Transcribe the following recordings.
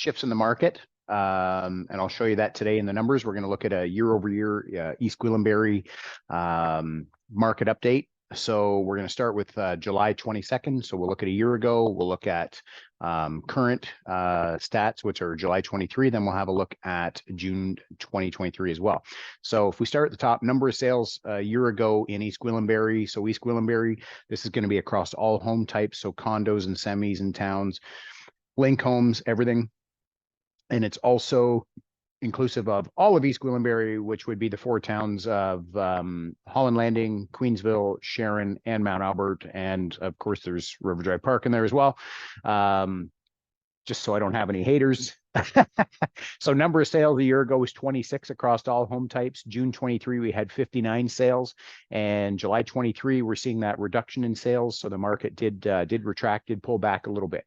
shifts in the market. And I'll show you that today in the numbers. We're going to look at a year-over-year East Gwillimbury market update. So we're going to start with July 22nd. So we'll look at a year ago. We'll look at current stats, which are July 23. Then we'll have a look at June 2023 as well. So if we start at the top, number of sales a year ago in East Gwillimbury. So East Gwillimbury, this is going to be across all home types. So condos and semis and towns, link homes, everything. And it's also inclusive of all of East Gwillimbury, which would be the four towns of Holland Landing, Queensville, Sharon, and Mount Albert. And of course, there's River Drive Park in there as well. Just so I don't have any haters. So number of sales a year ago was 26 across all home types. June 23, we had 59 sales. And July 23, we're seeing that reduction in sales. So the market did retract, did pull back a little bit.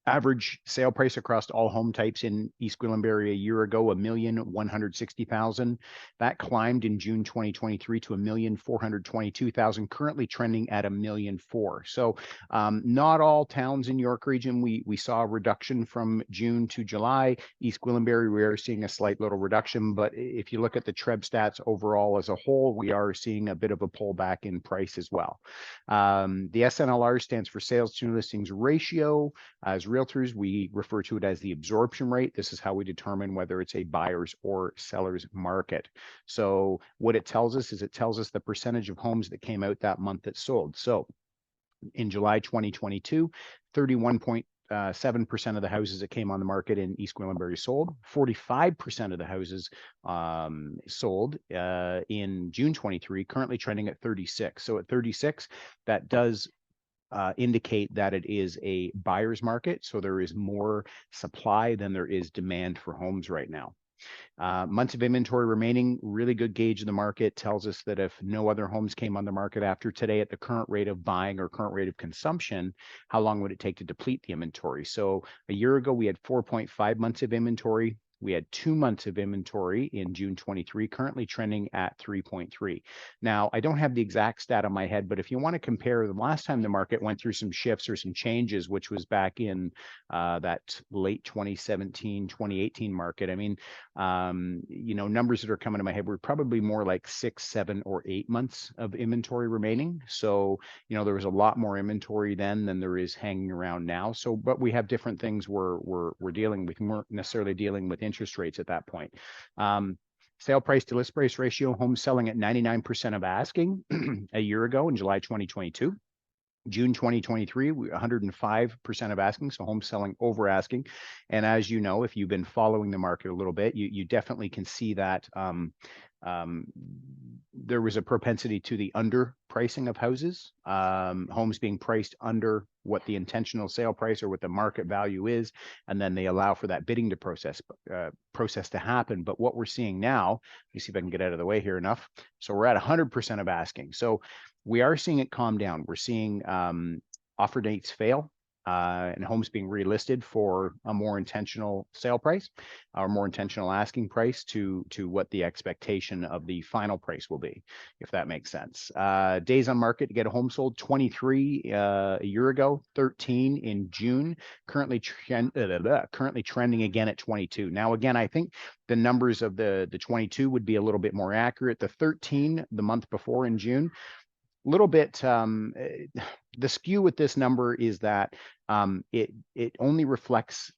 Average sale price across all home types in East Gwillimbury a year ago, $1,160,000. That climbed in June 2023 to $1,422,000, currently trending at $1,004,000. So not all towns in York region, we saw a reduction from June to July. East Gwillimbury, we are seeing a slight little reduction, but if you look at the TREB stats overall as a whole, we are seeing a bit of a pullback in price as well. The SNLR stands for sales to new listings ratio. As realtors, we refer to it as the absorption rate. This is how we determine whether it's a buyer's or seller's market. So what it tells us is it tells us the percentage of homes that came out that month that sold. So in July 2022, 31.7% of the houses that came on the market in East Gwillimbury sold. 45% of the houses sold in June 23, currently trending at 36. So at 36, that does indicate that it is a buyer's market. So there is more supply than there is demand for homes right now. Months of inventory remaining, really good gauge of the market, tells us that if no other homes came on the market after today at the current rate of buying or current rate of consumption, how long would it take to deplete the inventory? So a year ago, we had 4.5 months of inventory. We had 2 months of inventory in June 23, currently trending at 3.3. Now, I don't have the exact stat on my head, but if you want to compare the last time the market went through some shifts or some changes, which was back in that late 2017, 2018 market, I mean, numbers that are coming to my head were probably more like 6, 7, or 8 months of inventory remaining. So, there was a lot more inventory then than there is hanging around now. So, but we have different things we're dealing with. We weren't necessarily dealing with interest rates at that point. Sale price to list price ratio, homes selling at 99% of asking a year ago in July 2022. June 2023, 105% of asking, so homes selling over asking. And as you know, if you've been following the market a little bit, you definitely can see that there was a propensity to the underpricing of houses, homes being priced under what the intentional sale price or what the market value is, and then they allow for that bidding to process to happen. But what we're seeing now, let me see if I can get out of the way here enough. So we're at 100% of asking. So we are seeing it calm down. We're seeing offer dates fail and homes being relisted for a more intentional sale price or more intentional asking price to what the expectation of the final price will be, if that makes sense. Days on market to get a home sold, 23 a year ago, 13 in June, currently trending again at 22. Now, again, I think the numbers of the 22 would be a little bit more accurate. The 13 the month before in June, little bit the skew with this number is that it only reflects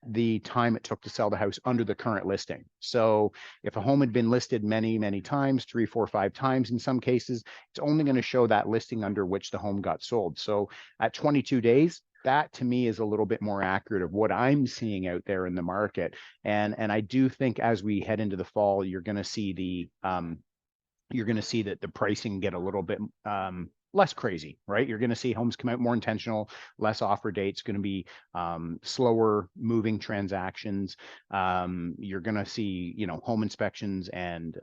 the time it took to sell the house under the current listing. So if a home had been listed many times, 3, 4, 5 times in some cases, it's only going to show that listing under which the home got sold. So at 22 days, that to me is a little bit more accurate of what I'm seeing out there in the market. And I do think as we head into the fall, you're going to see that the pricing get a little bit less crazy, right? You're going to see homes come out more intentional, less offer dates, going to be slower moving transactions. You're going to see, home inspections and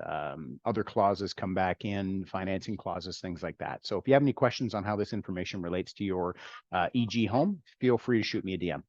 other clauses come back in, financing clauses, things like that. So if you have any questions on how this information relates to your EG home, feel free to shoot me a DM.